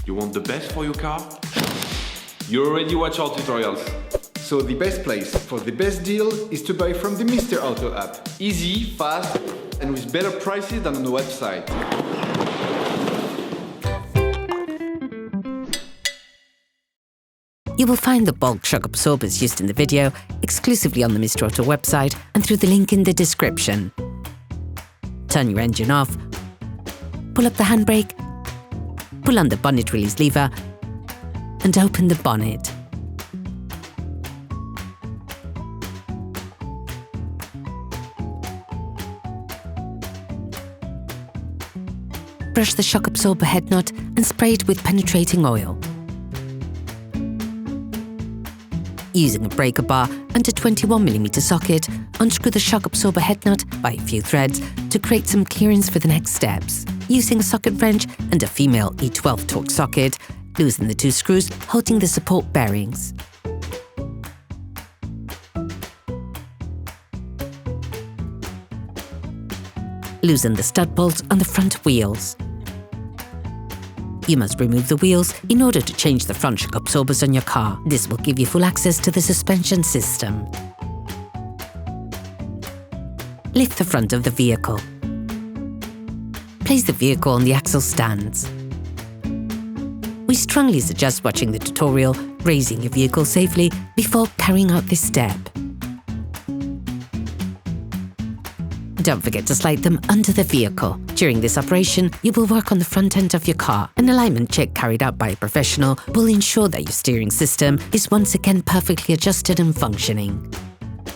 You want the best for your car? You already watch our tutorials. So the best place for the best deal is to buy from the Mr. Auto app. Easy, fast, and with better prices than on the website. You will find the bulk shock absorbers used in the video exclusively on the Mr. Auto website and through the link in the description. Turn your engine off, pull up the handbrake, pull on the bonnet release lever, and open the bonnet. Brush the shock absorber head nut and spray it with penetrating oil. Using a breaker bar and a 21mm socket, unscrew the shock absorber head nut by a few threads to create some clearance for the next steps. Using a socket wrench and a female E12 Torx socket, loosen the two screws holding the support bearings. Loosen the stud bolts on the front wheels. You must remove the wheels in order to change the front shock absorbers on your car. This will give you full access to the suspension system. Lift the front of the vehicle. Place the vehicle on the axle stands. We strongly suggest watching the tutorial, raising your vehicle safely before carrying out this step. Don't forget to slide them under the vehicle. During this operation, you will work on the front end of your car. An alignment check carried out by a professional will ensure that your steering system is once again perfectly adjusted and functioning.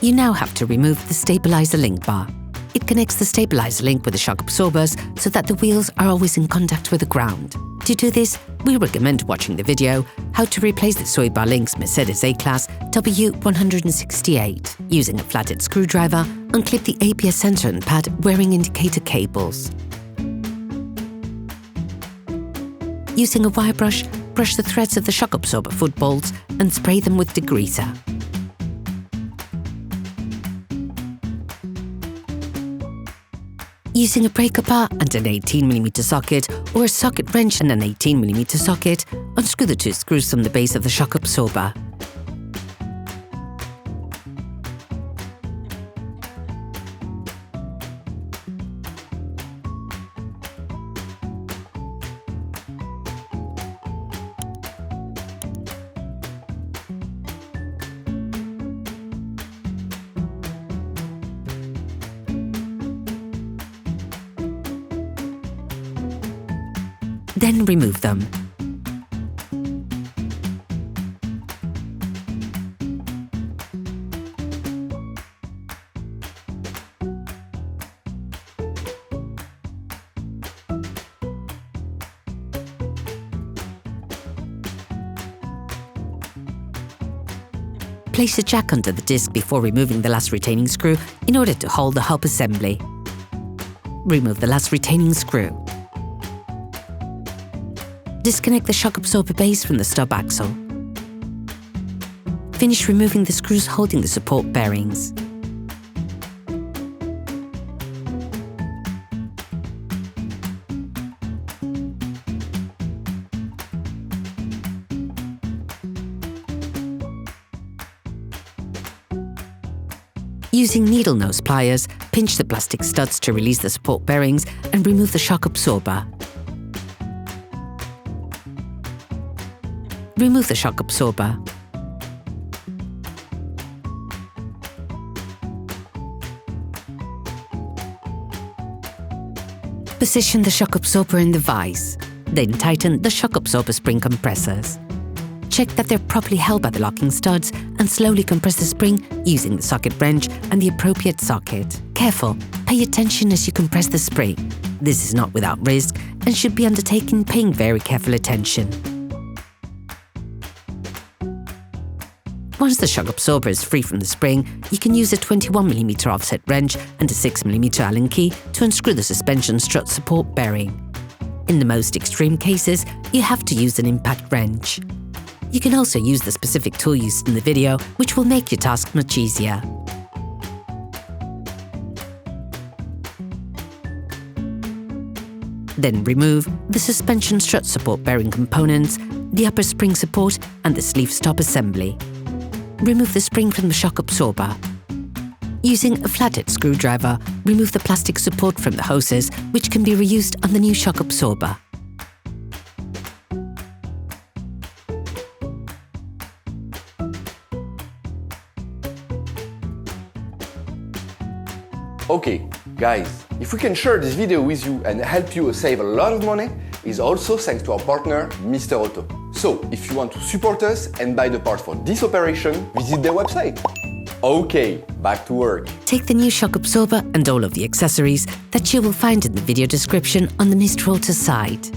You now have to remove the stabilizer link bar. It connects the stabilizer link with the shock absorbers so that the wheels are always in contact with the ground. To do this, we recommend watching the video How to Replace the Sway Bar Links Mercedes A-Class W168. Using a flathead screwdriver, unclip the ABS sensor and pad wearing indicator cables. Using a wire brush, brush the threads of the shock absorber foot bolts and spray them with degreaser. Using a breaker bar and an 18mm socket or a socket wrench and an 18mm socket, unscrew the two screws from the base of the shock absorber. Then remove them. Place a jack under the disc before removing the last retaining screw in order to hold the hub assembly. Remove the last retaining screw. Disconnect the shock absorber base from the stub axle. Finish removing the screws holding the support bearings. Using Needlenose pliers, pinch the plastic studs to release the support bearings and remove the shock absorber. Remove the shock absorber. Position the shock absorber in the vise. Then tighten the shock absorber spring compressors. Check that they're properly held by the locking studs and slowly compress the spring using the socket wrench and the appropriate socket. Careful, pay attention as you compress the spring. This is not without risk and should be undertaken paying very careful attention. Once the shock absorber is free from the spring, you can use a 21mm offset wrench and a 6mm Allen key to unscrew the suspension strut support bearing. In the most extreme cases, you have to use an impact wrench. You can also use the specific tool used in the video, which will make your task much easier. Then remove the suspension strut support bearing components, the upper spring support and the sleeve stop assembly. Remove the spring from the shock absorber. Using a flathead screwdriver, remove the plastic support from the hoses, which can be reused on the new shock absorber. Okay, guys, if we can share this video with you and help you save a lot of money, is also thanks to our partner, Mr. Auto. So, if you want to support us and buy the parts for this operation, visit their website. Okay, back to work. Take the new shock absorber and all of the accessories that you will find in the video description on the Mr. Auto site.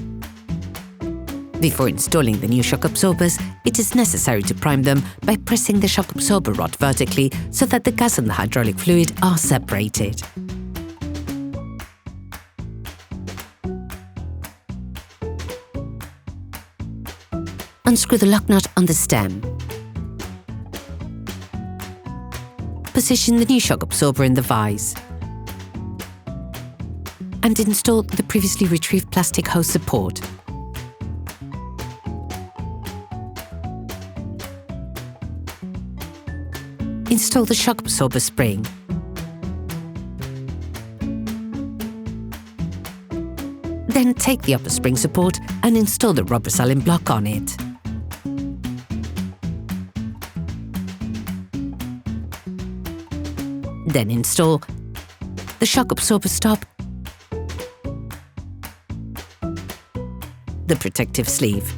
Before installing the new shock absorbers, it is necessary to prime them by pressing the shock absorber rod vertically so that the gas and the hydraulic fluid are separated. Unscrew the lock nut on the stem. Position the new shock absorber in the vise. And install the previously retrieved plastic hose support. Install the shock absorber spring. Then take the upper spring support and install the rubber saline block on it. Then install the shock absorber stop, the protective sleeve.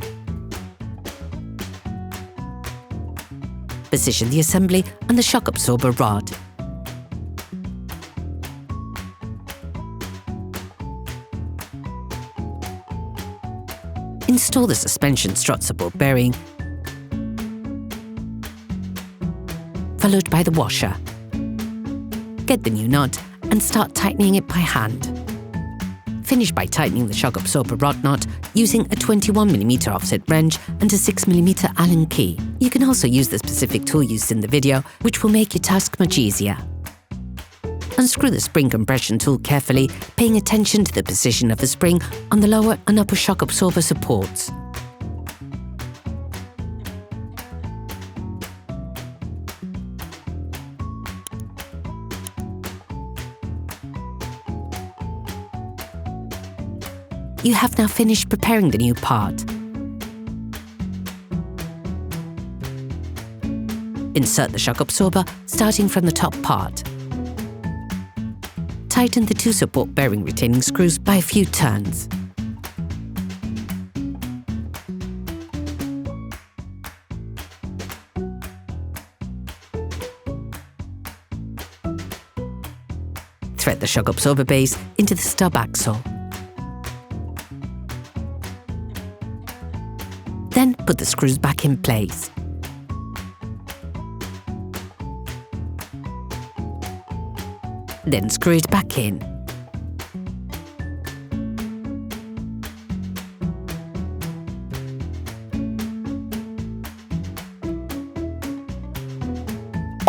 Position the assembly on the shock absorber rod. Install the suspension strut support bearing, followed by the washer. Get the new nut and start tightening it by hand. Finish by tightening the shock absorber rod nut using a 21mm offset wrench and a 6mm Allen key. You can also use the specific tool used in the video, which will make your task much easier. Unscrew the spring compression tool carefully, paying attention to the position of the spring on the lower and upper shock absorber supports. You have now finished preparing the new part. Insert the shock absorber, starting from the top part. Tighten the two support bearing retaining screws by a few turns. Thread the shock absorber base into the stub axle. Then put the screws back in place. Then screw it back in.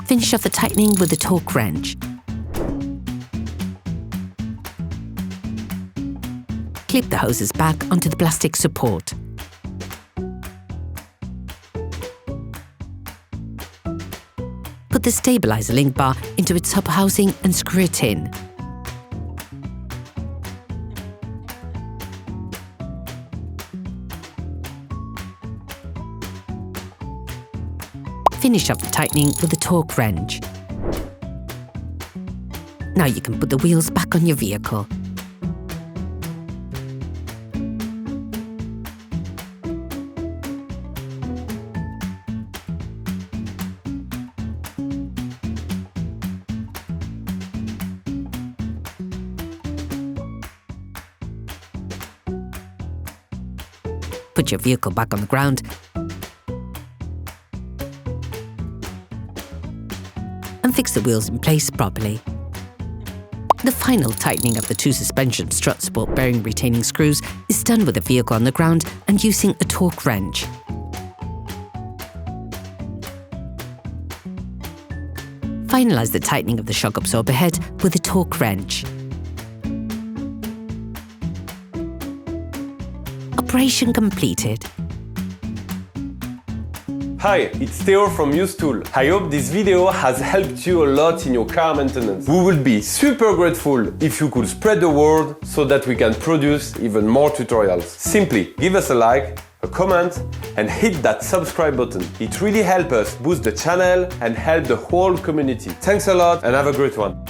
Finish off the tightening with a Torx wrench. Clip the hoses back onto the plastic support. Put the stabilizer link bar into its top housing and screw it in. Finish off the tightening with a Torx wrench. Now you can put the wheels back on your vehicle. Put your vehicle back on the ground and fix the wheels in place properly. The final tightening of the two suspension strut support bearing retaining screws is done with the vehicle on the ground and using a Torx wrench. Finalize the tightening of the shock absorber head with a Torx wrench. operation completed. Hi, it's Theo from UseTool. I hope this video has helped you a lot in your car maintenance. We would be super grateful if you could spread the word so that we can produce even more tutorials. Simply give us a like, a comment, and hit that subscribe button. It really helps us boost the channel and help the whole community. Thanks a lot and have a great one.